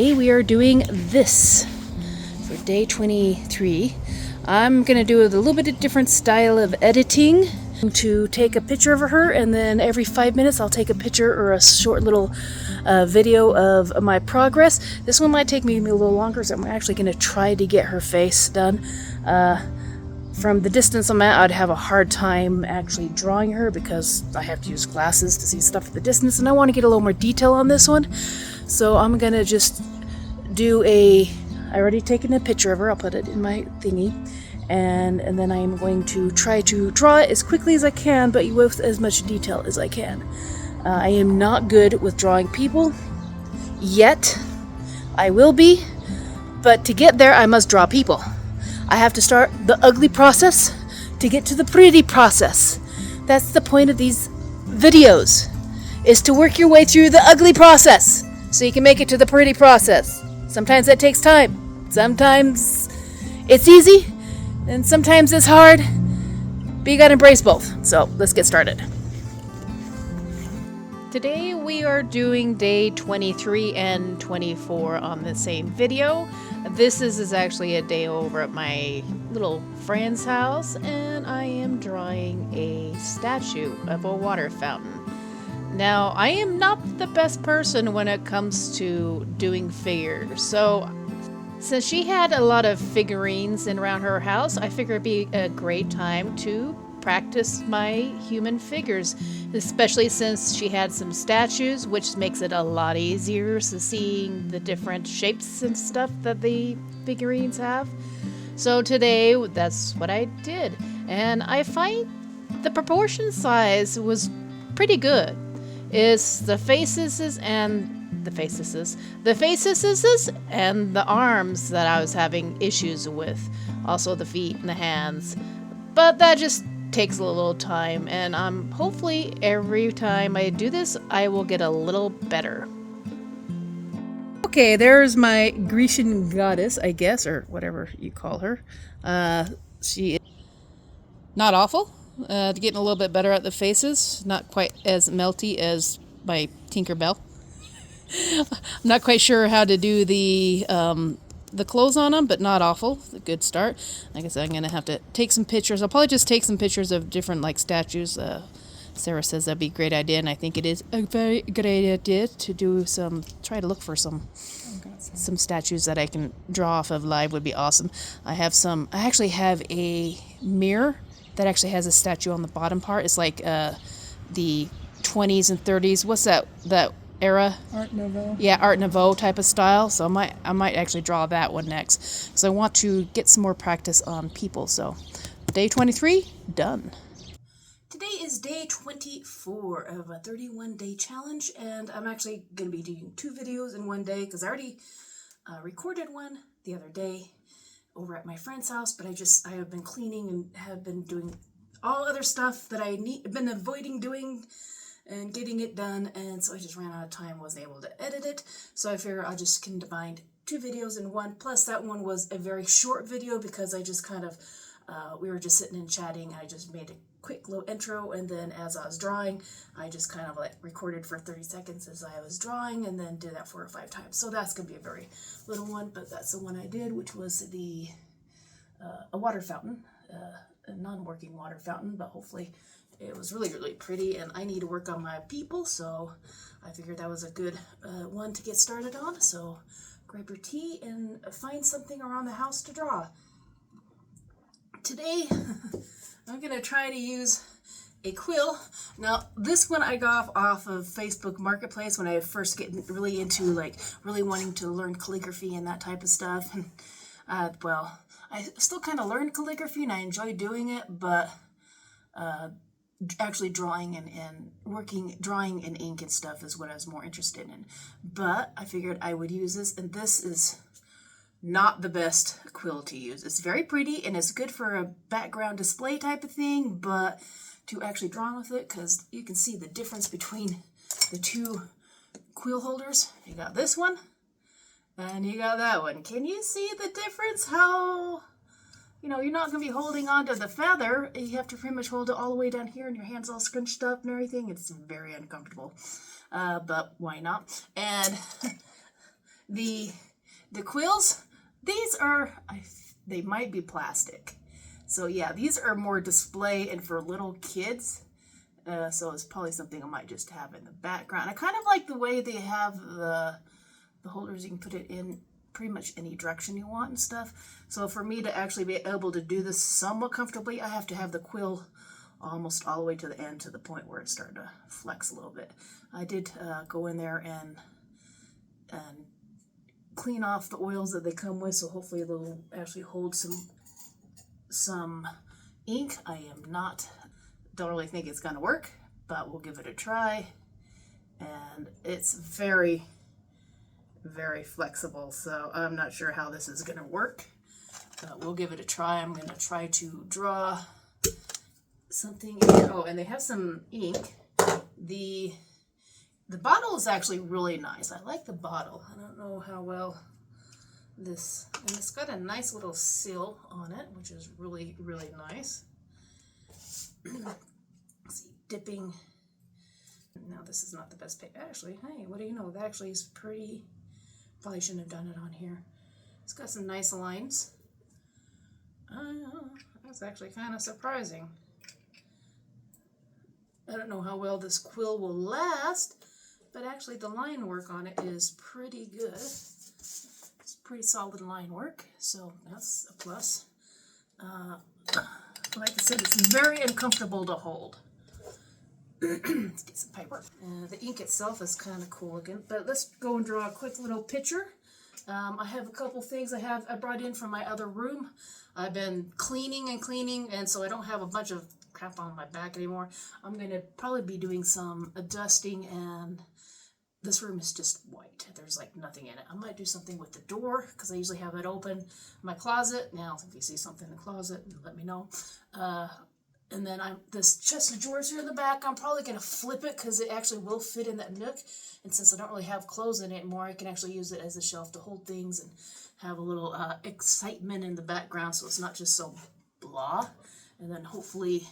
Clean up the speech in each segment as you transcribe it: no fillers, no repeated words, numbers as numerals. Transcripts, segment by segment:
Today we are doing this for day 23. I'm going to do a little bit of different style of editing. To take a picture of her, and then every 5 minutes I'll take a picture or a short little video of my progress. This one might take me a little longer, so I'm actually going to try to get her face done. From the distance I'm at, I'd have a hard time actually drawing her because I have to use glasses to see stuff at the distance, and I want to get a little more detail on this one. So I'm going to just do I already taken a picture of her. I'll put it in my thingy. And then I am going to try to draw it as quickly as I can, but with as much detail as I can. I am not good with drawing people yet. I will be, but to get there I must draw people. I have to start the ugly process to get to the pretty process. That's the point of these videos, is to work your way through the ugly process so you can make it to the pretty process. Sometimes that takes time. Sometimes it's easy. And sometimes it's hard, but you gotta embrace both. So let's get started. Today we are doing day 23 and 24 on the same video. This is actually a day over at my little friend's house, and I am drawing a statue of a water fountain. Now, I am not the best person when it comes to doing figures, so since she had a lot of figurines in around her house, I figured it'd be a great time to practice my human figures, especially since she had some statues, which makes it a lot easier to seeing the different shapes and stuff that the figurines have. So today, that's what I did, and I find the proportion size was pretty good. It's the faces and the faces and the arms that I was having issues with. Also the feet and the hands. But that just takes a little time, and hopefully every time I do this, I will get a little better. Okay, there's my Grecian goddess, I guess, or whatever you call her. She is not awful. Getting a little bit better at the faces. Not quite as melty as my Tinkerbell. I'm not quite sure how to do the clothes on them, but not awful. A good start. Like I said, I'm going to have to take some pictures. I'll probably just take some pictures of different statues. Sarah says that'd be a great idea, and I think it is a very great idea to do try to look for some statues that I can draw off of live would be awesome. I actually have a mirror that actually has a statue on the bottom part. It's like the 20s and 30s. What's that era? Art Nouveau. Yeah, Art Nouveau type of style. So I might actually draw that one next, because I want to get some more practice on people. So day 23 done. Today is day 24 of a 31-day challenge, and I'm actually going to be doing 2 videos in one day, because I already recorded one the other day over at my friend's house, but I have been cleaning and have been doing all other stuff that I've been avoiding doing and getting it done, and so I just ran out of time, wasn't able to edit it, so I figure I just can combine 2 videos in one, plus that one was a very short video because I just kind of, we were just sitting and chatting. I just made a quick little intro, and then as I was drawing, I just kind of recorded for 30 seconds as I was drawing, and then did that 4 or 5 times, so that's going to be a very little one, but that's the one I did, which was a water fountain, a non-working water fountain, but hopefully it was really, really pretty, and I need to work on my people, so I figured that was a good one to get started on. So grab your tea and find something around the house to draw. Today, I'm going to try to use a quill. Now, this one I got off of Facebook Marketplace when I first get really into, really wanting to learn calligraphy and that type of stuff. And, well, I still kind of learned calligraphy, and I enjoy doing it, but actually drawing drawing in ink and stuff is what I was more interested in. But I figured I would use this, and this is not the best quill to use. It's very pretty, and it's good for a background display type of thing, but to actually draw with it, because you can see the difference between the 2 quill holders. You got this one, and you got that one. Can you see the difference? How you're not going to be holding on to the feather. You have to pretty much hold it all the way down here, and your hand's all scrunched up and everything. It's very uncomfortable, but why not? And The quills, these are, they might be plastic. So yeah, these are more display and for little kids. So it's probably something I might just have in the background. I kind of like the way they have the holders. You can put it in pretty much any direction you want and stuff. So for me to actually be able to do this somewhat comfortably, I have to have the quill almost all the way to the end, to the point where it's starting to flex a little bit. I did go in there and clean off the oils that they come with, so hopefully they'll actually hold some ink. Don't really think it's gonna work, but we'll give it a try. And it's very, very flexible, so I'm not sure how this is gonna work, but we'll give it a try. I'm gonna try to draw something in here. Oh, and they have some ink. The bottle is actually really nice. I like the bottle. I don't know how well this, and it's got a nice little seal on it, which is really, really nice. See, dipping. Now this is not the best paper. Actually, hey, what do you know? That actually is pretty. Probably shouldn't have done it on here. It's got some nice lines. That's actually kind of surprising. I don't know how well this quill will last, but actually the line work on it is pretty good. It's pretty solid line work, so that's a plus. Like I said, it's very uncomfortable to hold. Let's get some paper. The ink itself is kind of cool looking, but let's go and draw a quick little picture. I have a couple things I brought in from my other room. I've been cleaning, and so I don't have a bunch of crap on my back anymore. I'm going to probably be doing some dusting, and this room is just white. There's like nothing in it. I might do something with the door, because I usually have it open. My closet, now if you see something in the closet, let me know. And then this chest of drawers here in the back, I'm probably going to flip it because it actually will fit in that nook. And since I don't really have clothes in it anymore, I can actually use it as a shelf to hold things and have a little excitement in the background, so it's not just so blah. And then hopefully,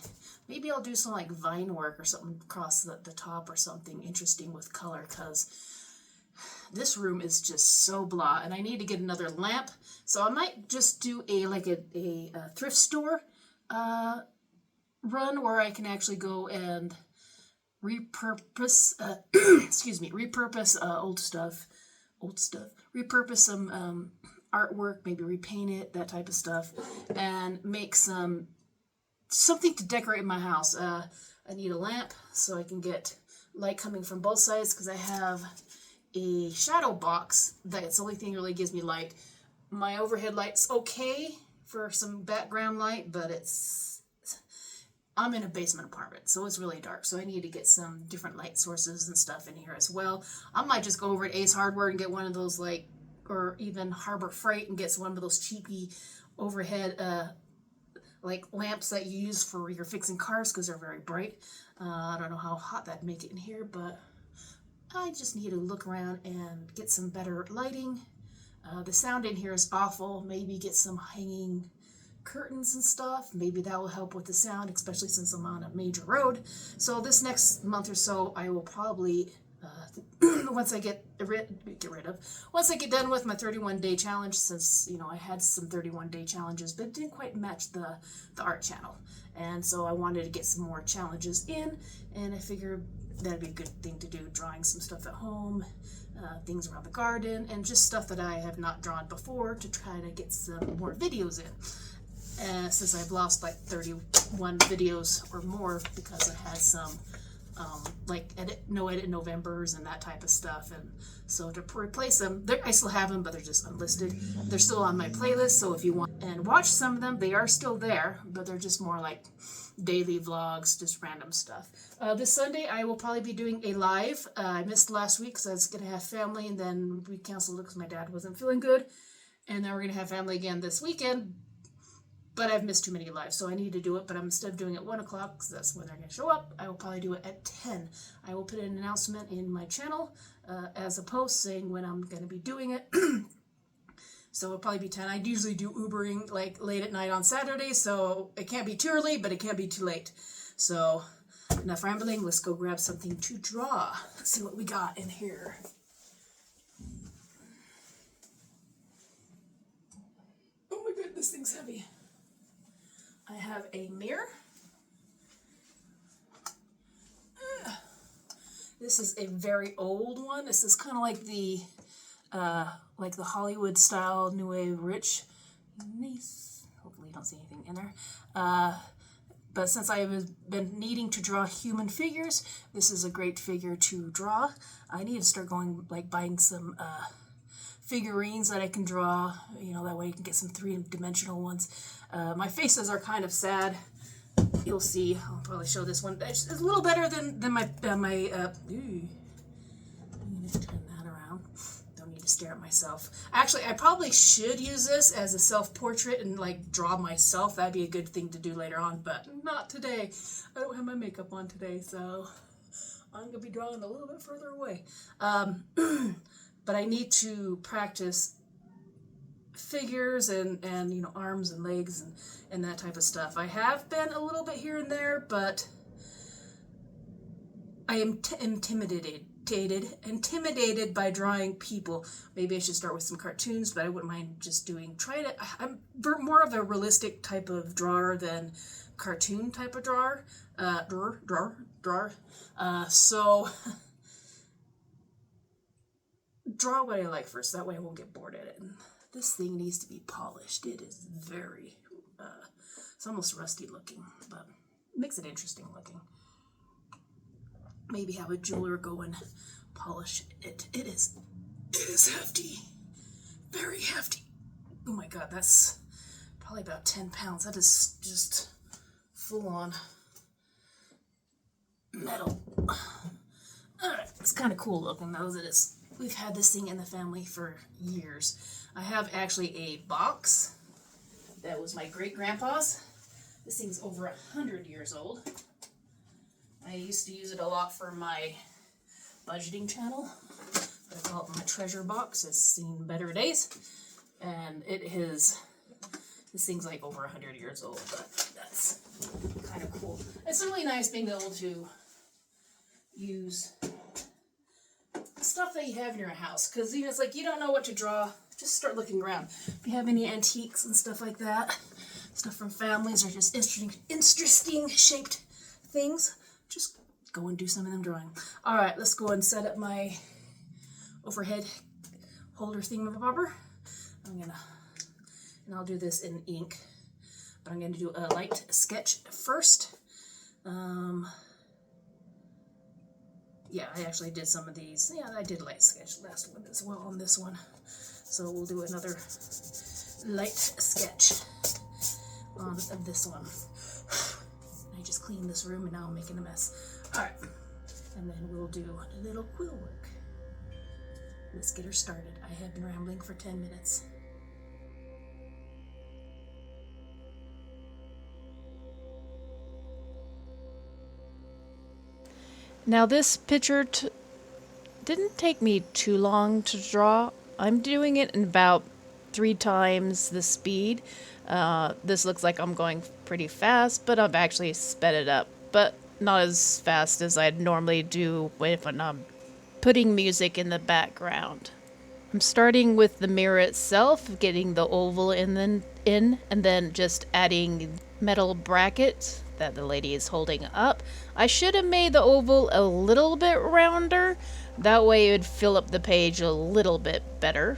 maybe I'll do some like vine work or something across the top or something interesting with color, because this room is just so blah. And I need to get another lamp. So I might just do a thrift store run where I can actually go and repurpose old stuff, repurpose some artwork, maybe repaint it, that type of stuff, and make something to decorate my house. I need a lamp so I can get light coming from both sides, because I have a shadow box that's the only thing that really gives me light. My overhead light's okay for some background light, but I'm in a basement apartment, so it's really dark, so I need to get some different light sources and stuff in here as well. I might just go over to Ace Hardware and get one of those, or even Harbor Freight, and get one of those cheapy overhead lamps that you use for your fixing cars, because they're very bright. I don't know how hot that'd make it in here, but I just need to look around and get some better lighting. The sound in here is awful. Maybe get some hanging curtains and stuff. Maybe that will help with the sound, especially since I'm on a major road. So this next month or so, I will probably once I get done with my 31-day challenge, since I had some 31-day challenges but it didn't quite match the art channel, and so I wanted to get some more challenges in, and I figured that'd be a good thing to do, drawing some stuff at home, things around the garden, and just stuff that I have not drawn before, to try to get some more videos in. Since I've lost like 31 videos or more, because I had some no edit Novembers and that type of stuff, and so to replace them, I still have them, but they're just unlisted. They're still on my playlist, so if you want and watch some of them, they are still there, but they're just more like daily vlogs, just random stuff. This Sunday I will probably be doing a live. I missed last week because I was going to have family, and then we canceled it because my dad wasn't feeling good, and then we're going to have family again this weekend. But I've missed too many lives, so I need to do it. But instead of doing it at 1 o'clock, because that's when they're going to show up, I will probably do it at 10. I will put an announcement in my channel as a post saying when I'm going to be doing it. So it'll probably be 10. I usually do Ubering like late at night on Saturday, so it can't be too early, but it can't be too late. So enough rambling. Let's go grab something to draw. Let's see what we got in here. this thing's heavy. I have a mirror. This is a very old one. This is kind of like the Hollywood style New Wave rich. Nice. Hopefully you don't see anything in there. But since I have been needing to draw human figures, this is a great figure to draw. I need to start going, like, buying some figurines that I can draw. You know, that way you can get some three-dimensional ones. My faces are kind of sad. You'll see. I'll probably show this one. It's a little better than my ooh. I'm gonna turn that around. Don't need to stare at myself. Actually, I probably should use this as a self-portrait and like draw myself. That'd be a good thing to do later on, but not today. I don't have my makeup on today, so I'm gonna be drawing a little bit further away. But I need to practice figures and you know, arms and legs and that type of stuff. I have been a little bit here and there, but I am intimidated by drawing people. Maybe I should start with some cartoons, but I wouldn't mind just I'm more of a realistic type of drawer than cartoon type of drawer. So draw what I like first, that way I won't get bored at it. This thing needs to be polished. It is very, it's almost rusty looking, but makes it interesting looking. Maybe have a jeweler go and polish it. It is hefty, very hefty. Oh my God, that's probably about 10 pounds. That is just full on metal. All right, it's kind of cool looking though. It is. We've had this thing in the family for years. I have actually a box that was my great-grandpa's. This thing's over 100 years old. I used to use it a lot for my budgeting channel. I call it my treasure box. It's seen better days. And this thing's like over 100 years old, but that's kind of cool. It's really nice being able to use stuff that you have in your house, because you know, it's like you don't know what to draw, just start looking around. If you have any antiques and stuff like that, stuff from families or just interesting shaped things, just go and do some of them drawing. All right, let's go and set up my overhead holder thingamabobber. I'll do this in ink, but I'm gonna do a light sketch first. Yeah, I actually did some of these. Yeah, I did light sketch last one as well on this one. So we'll do another light sketch on this one. I just cleaned this room and now I'm making a mess. All right, and then we'll do a little quill work. Let's get her started. I have been rambling for 10 minutes. Now this picture didn't take me too long to draw. I'm doing it in about 3 times the speed. This looks like I'm going pretty fast, but I've actually sped it up, but not as fast as I'd normally do if I'm putting music in the background. I'm starting with the mirror itself, getting the oval in, and then just adding metal brackets that the lady is holding up. I should have made the oval a little bit rounder. That way it would fill up the page a little bit better.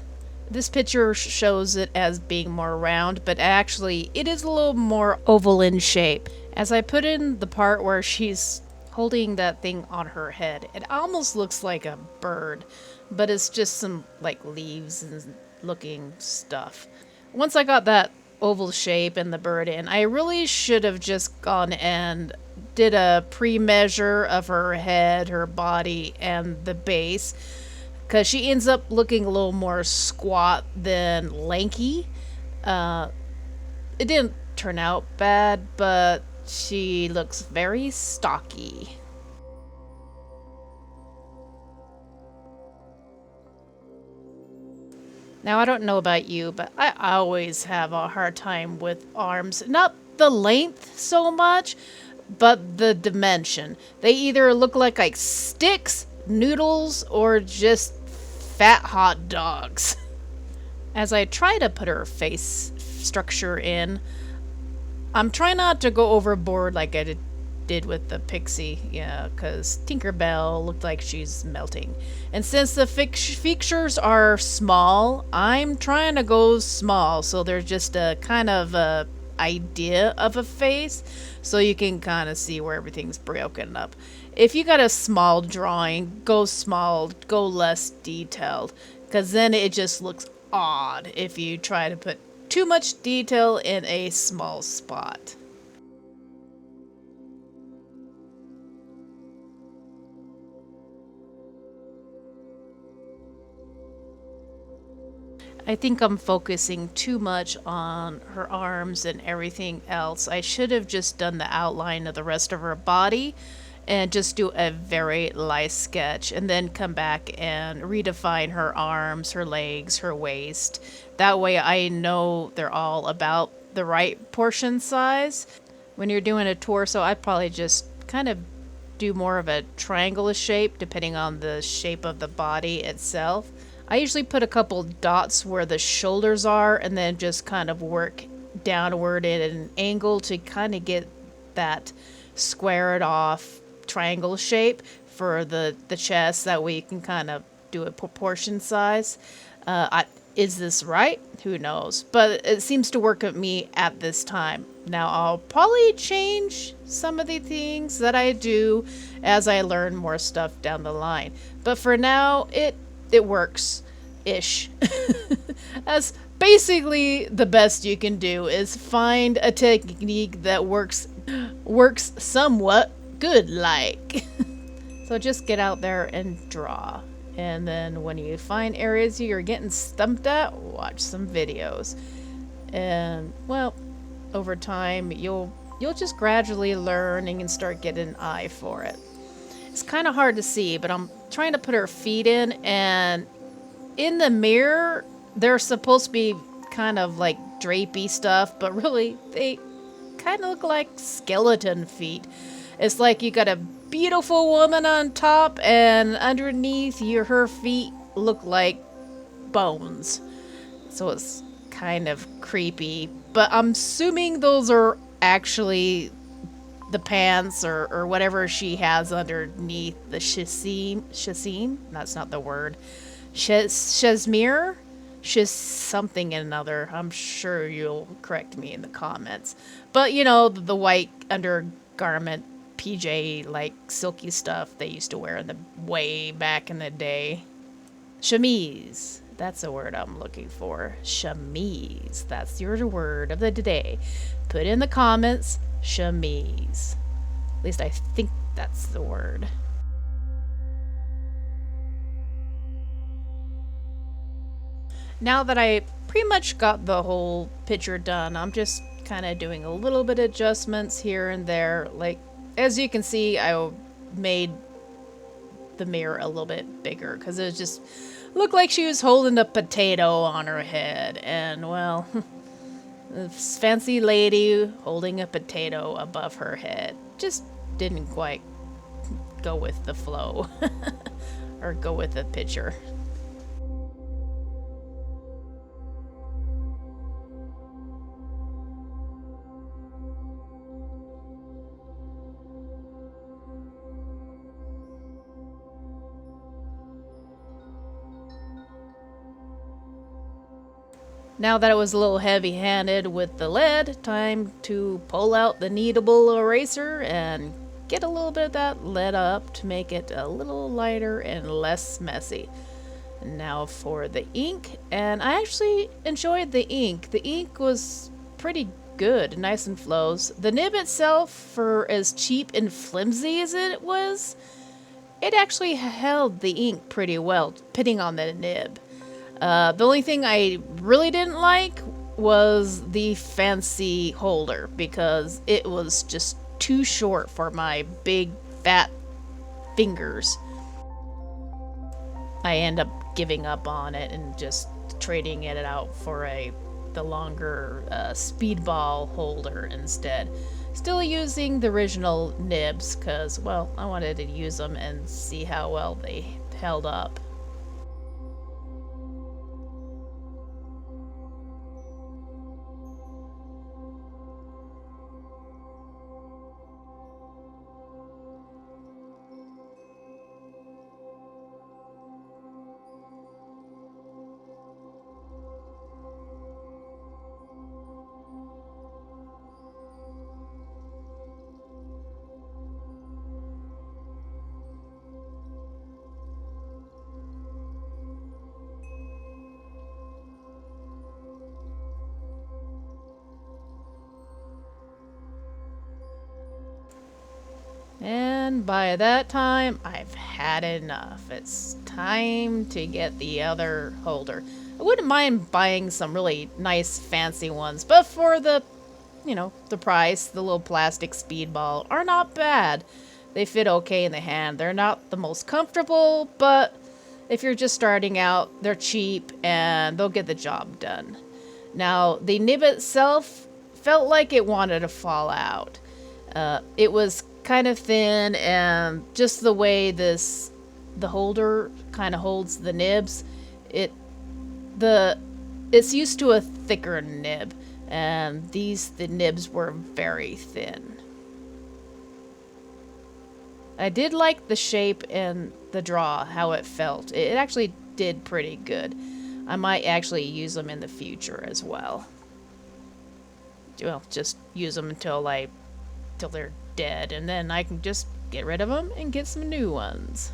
This picture shows it as being more round, but actually it is a little more oval in shape. As I put in the part where she's holding that thing on her head, it almost looks like a bird, but it's just some like leaves and looking stuff. Once I got that oval shape and the bird in, I really should have just gone and did a pre-measure of her head, her body, and the base, because she ends up looking a little more squat than lanky. It didn't turn out bad, but she looks very stocky. Now, I don't know about you, but I always have a hard time with arms. Not the length so much, but the dimension. They either look like sticks, noodles, or just fat hot dogs. As I try to put her face structure in, I'm trying not to go overboard like I did with the pixie, yeah, because Tinkerbell looked like she's melting. And since the features are small, I'm trying to go small, so there's just a kind of a idea of a face, so you can kind of see where everything's broken up. If you got a small drawing, go small, go less detailed, because then it just looks odd if you try to put too much detail in a small spot. I think I'm focusing too much on her arms and everything else. I should have just done the outline of the rest of her body and just do a very light sketch and then come back and redefine her arms, her legs, her waist. That way I know they're all about the right portion size. When you're doing a torso, I'd probably just kind of do more of a triangle shape depending on the shape of the body itself. I usually put a couple dots where the shoulders are and then just kind of work downward at an angle to kind of get that squared off triangle shape for the chest. That way you can kind of do a proportion size. Is this right? Who knows? But it seems to work at me at this time. Now I'll probably change some of the things that I do as I learn more stuff down the line. But for now, it works ish. That's basically the best you can do, is find a technique that works somewhat good like. So just get out there and draw, and then when you find areas you're getting stumped at, watch some videos, and well, over time you'll just gradually learn and can start getting an eye for it. It's kind of hard to see, but I'm trying to put her feet in, and in the mirror, they're supposed to be kind of like drapey stuff, but really, they kind of look like skeleton feet. It's like you got a beautiful woman on top, and underneath her feet look like bones. So it's kind of creepy, but I'm assuming those are actually the pants or whatever she has underneath the chassim. That's not the word. Chasmere? Something another. I'm sure you'll correct me in the comments. But you know, the white undergarment PJ like silky stuff they used to wear in the way back in the day. Chemise. That's a word I'm looking for. Chemise. That's your word of the day. Put in the comments, chemise. At least I think that's the word. Now that I pretty much got the whole picture done, I'm just kind of doing a little bit of adjustments here and there. Like, as you can see, I made the mirror a little bit bigger because it just looked like she was holding a potato on her head. And, well, this fancy lady holding a potato above her head just didn't quite go with the flow or go with the picture. Now that it was a little heavy-handed with the lead, time to pull out the kneadable eraser and get a little bit of that lead up to make it a little lighter and less messy. Now for the ink, and I actually enjoyed the ink. The ink was pretty good, nice and flows. The nib itself, for as cheap and flimsy as it was, it actually held the ink pretty well, depending on the nib. The only thing I really didn't like was the fancy holder, because it was just too short for my big fat fingers. I end up giving up on it and just trading it out for the longer speedball holder instead. Still using the original nibs because, well, I wanted to use them and see how well they held up. And by that time, I've had enough. It's time to get the other holder. I wouldn't mind buying some really nice fancy ones, but for the price, the little plastic speedball are not bad. They fit okay in the hand. They're not the most comfortable, but if you're just starting out, they're cheap and they'll get the job done. Now, the nib itself felt like it wanted to fall out. It was kind of thin, and just the way the holder kind of holds the nibs, it's used to a thicker nib, and the nibs were very thin. I did like the shape and the draw, how it felt. It actually did pretty good. I might actually use them in the future as well. Well, just use them until they're dead, and then I can just get rid of them and get some new ones.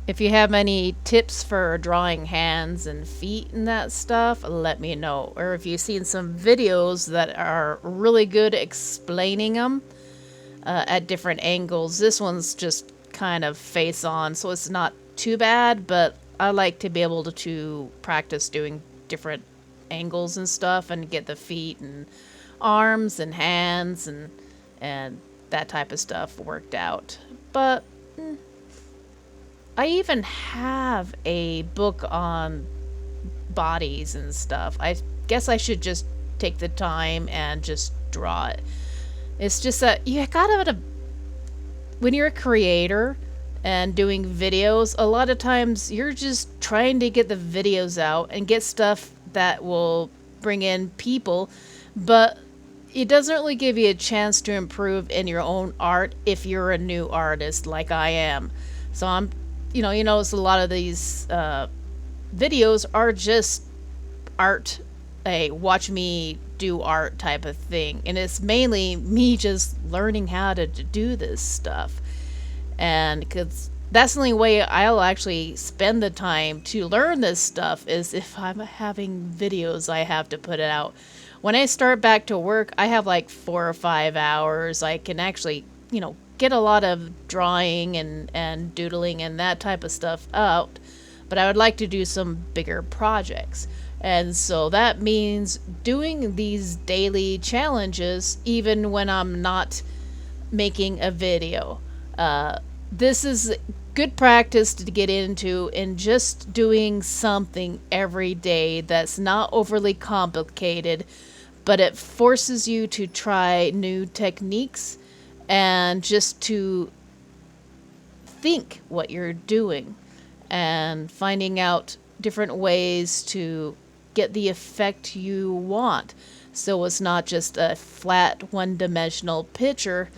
If you have any tips for drawing hands and feet and that stuff, let me know. Or if you've seen some videos that are really good explaining them at different angles. This one's just kind of face on, so it's not too bad, but I like to be able to practice doing different angles and stuff and get the feet and arms and hands and that type of stuff worked out. But I even have a book on bodies and stuff. I guess I should just take the time and just draw it. It's just that you gotta, when you're a creator and doing videos, a lot of times you're just trying to get the videos out and get stuff that will bring in people, but it doesn't really give you a chance to improve in your own art if you're a new artist like I am. So you notice a lot of these videos are just art, a watch me do art type of thing, and it's mainly me just learning how to do this stuff. And because that's the only way I'll actually spend the time to learn this stuff is if I'm having videos I have to put it out. When I start back to work, I have like 4 or 5 hours. I can actually get a lot of drawing and doodling and that type of stuff out, but I would like to do some bigger projects. And so that means doing these daily challenges even when I'm not making a video. This is good practice to get into, and just doing something every day that's not overly complicated, but it forces you to try new techniques and just to think what you're doing and finding out different ways to get the effect you want. So it's not just a flat one-dimensional picture.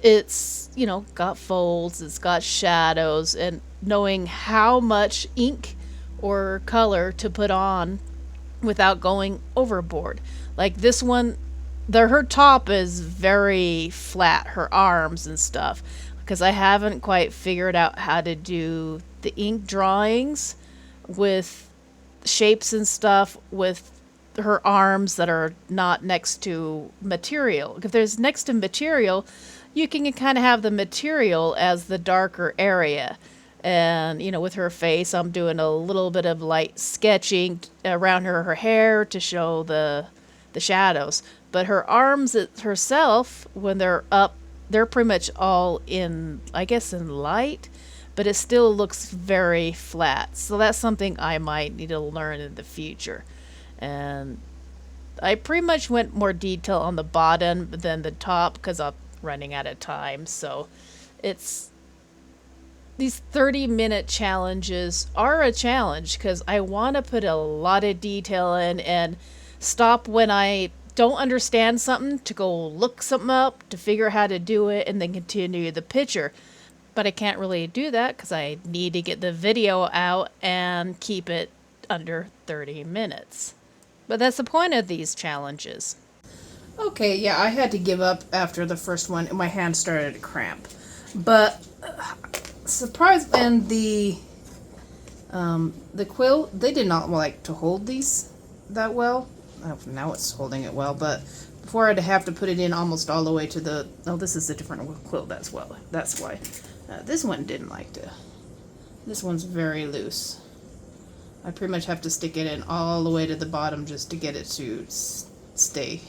It's, got folds, it's got shadows, and knowing how much ink or color to put on without going overboard. Like this one, her top is very flat, her arms and stuff, because I haven't quite figured out how to do the ink drawings with shapes and stuff with her arms that are not next to material. If there's next to material, you can kind of have the material as the darker area. And, you know, with her face, I'm doing a little bit of light sketching around her hair to show the shadows. But her arms herself, when they're up, they're pretty much all in, I guess, in light, but it still looks very flat. So that's something I might need to learn in the future. And I pretty much went more detail on the bottom than the top because I'm running out of time. So it's these 30-minute challenges are a challenge because I want to put a lot of detail in and stop when I don't understand something to go look something up to figure out how to do it and then continue the picture. But I can't really do that because I need to get the video out and keep it under 30 minutes. But that's the point of these challenges. Okay, yeah, I had to give up after the first one. My hand started to cramp. But surprise, and the quill, they did not like to hold these that well. Now it's holding it well, but before I'd have to put it in almost all the way to the... Oh, this is a different quill, that's why. This one didn't like to. This one's very loose. I pretty much have to stick it in all the way to the bottom just to get it to stay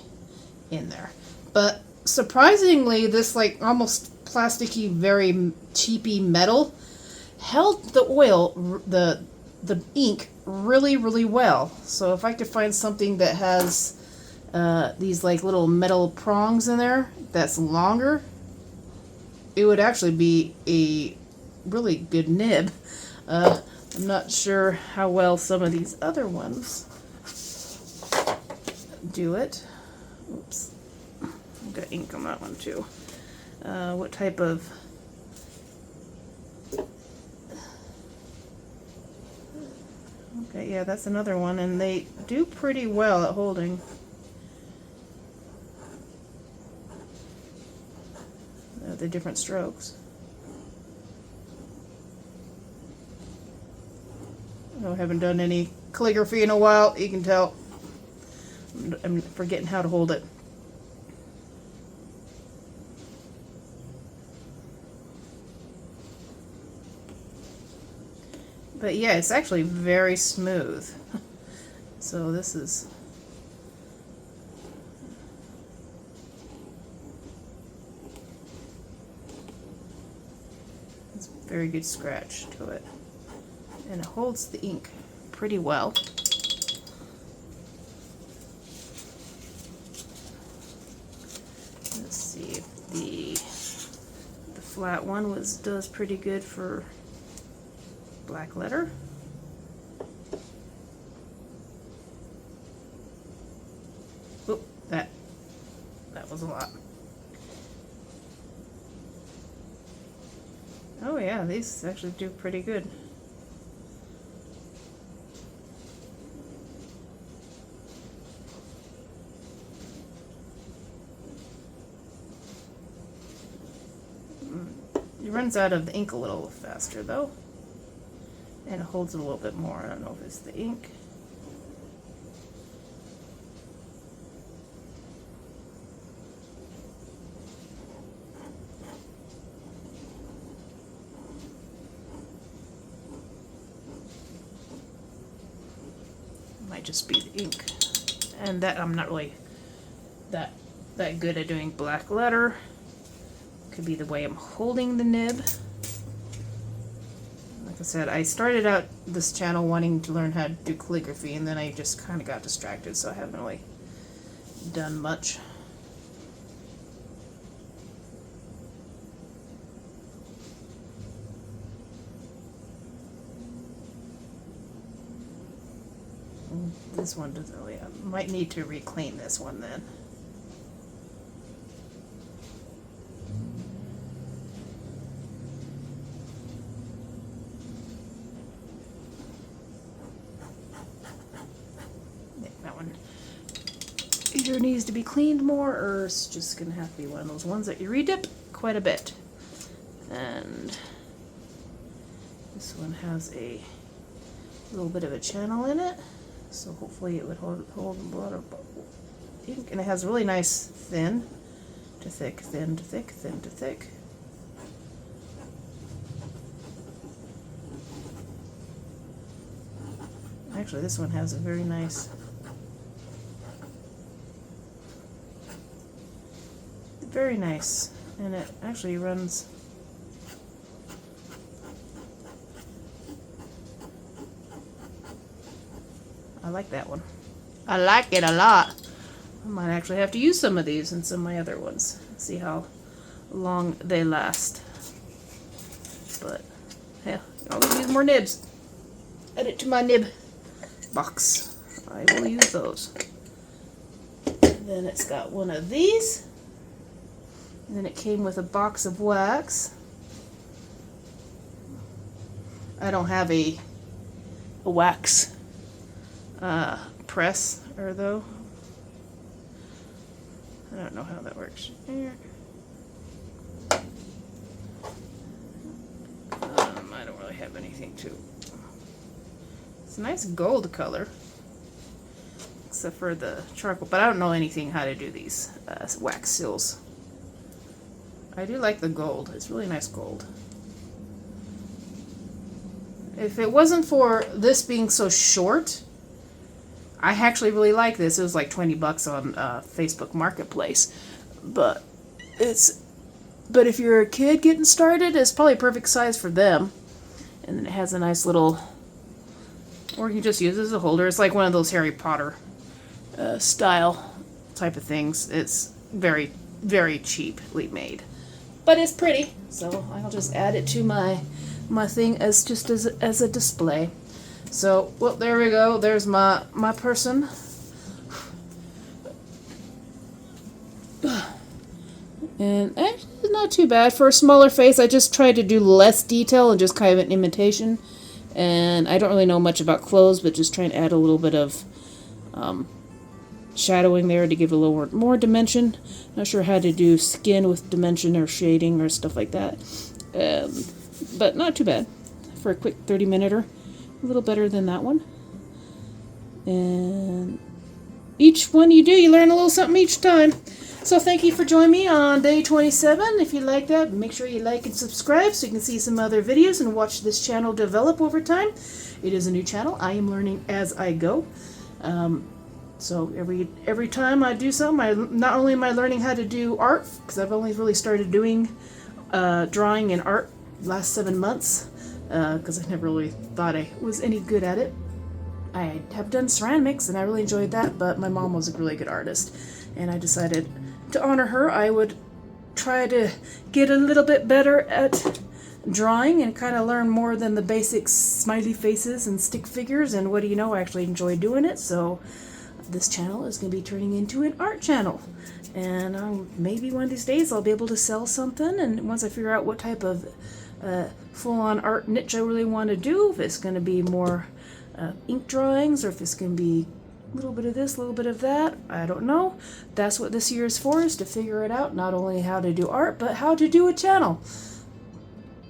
in there. But surprisingly, this like almost plasticky, very cheapy metal held the oil, the ink really, really well. So if I could find something that has these like little metal prongs in there that's longer, it would actually be a really good nib. I'm not sure how well some of these other ones do it. Oops. I've got ink on that one too. What type of... Okay, yeah, that's another one, and they do pretty well at holding. The different strokes. I haven't done any calligraphy in a while, you can tell. I'm forgetting how to hold it. But yeah, it's actually very smooth. So this is... It's a very good scratch to it. And it holds the ink pretty well. Let's see if the flat one does pretty good for black letter. Oop, that was a lot. Oh yeah, these actually do pretty good. It runs out of the ink a little faster though, and it holds it a little bit more. I don't know if it's the ink. It might just be the ink, and that I'm not really that good at doing black letter. Could be the way I'm holding the nib. Like I said, I started out this channel wanting to learn how to do calligraphy, and then I just kind of got distracted, so I haven't really done much. This one doesn't really... I might need to reclean this one then. either needs to be cleaned more or it's just going to have to be one of those ones that you redip quite a bit. And this one has a little bit of a channel in it, so hopefully it would hold a lot of ink. And it has really nice thin to thick, thin to thick, thin to thick. Actually, this one has a very nice, and it actually runs. I like that one. I like it a lot. I might actually have to use some of these and some of my other ones. See how long they last. But, yeah, I'll use more nibs. Add it to my nib box. I will use those. And then it's got one of these. And then it came with a box of wax. I don't have a wax press, or though. I don't know how that works. Here. I don't really have anything to. It's a nice gold color, except for the charcoal, but I don't know anything how to do these wax seals. I do like the gold. It's really nice gold. If it wasn't for this being so short, I actually really like this. It was like 20 bucks on Facebook Marketplace. But if you're a kid getting started, it's probably a perfect size for them. And then it has a nice little, or you can just use it as a holder. It's like one of those Harry Potter style type of things. It's very, very cheaply made. But it's pretty, so I'll just add it to my thing as a display. So, well, there we go. There's my person. And actually, not too bad. For a smaller face, I just tried to do less detail and just kind of an imitation. And I don't really know much about clothes, but just trying to add a little bit of shadowing there to give a little more dimension. Not sure how to do skin with dimension or shading or stuff like that. But not too bad for a quick 30-minute-er. A little better than that one. And each one you do, you learn a little something each time. So thank you for joining me on day 27. If you like that, make sure you like and subscribe so you can see some other videos and watch this channel develop over time. It is a new channel. I am learning as I go. So every time I do something, not only am I learning how to do art, because I've only really started doing drawing and art last 7 months, because I never really thought I was any good at it. I have done ceramics and I really enjoyed that, but my mom was a really good artist, and I decided to honor her. I would try to get a little bit better at drawing and kind of learn more than the basic smiley faces and stick figures, and what do you know, I actually enjoy doing it. So this channel is going to be turning into an art channel, and maybe one of these days I'll be able to sell something, and once I figure out what type of full-on art niche I really want to do, if it's going to be more ink drawings, or if it's going to be a little bit of this, a little bit of that, I don't know. That's what this year is for, is to figure it out, not only how to do art, but how to do a channel.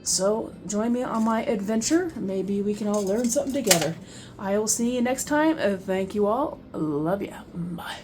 So join me on my adventure. Maybe we can all learn something together. I will see you next time. Thank you all. Love ya. Bye.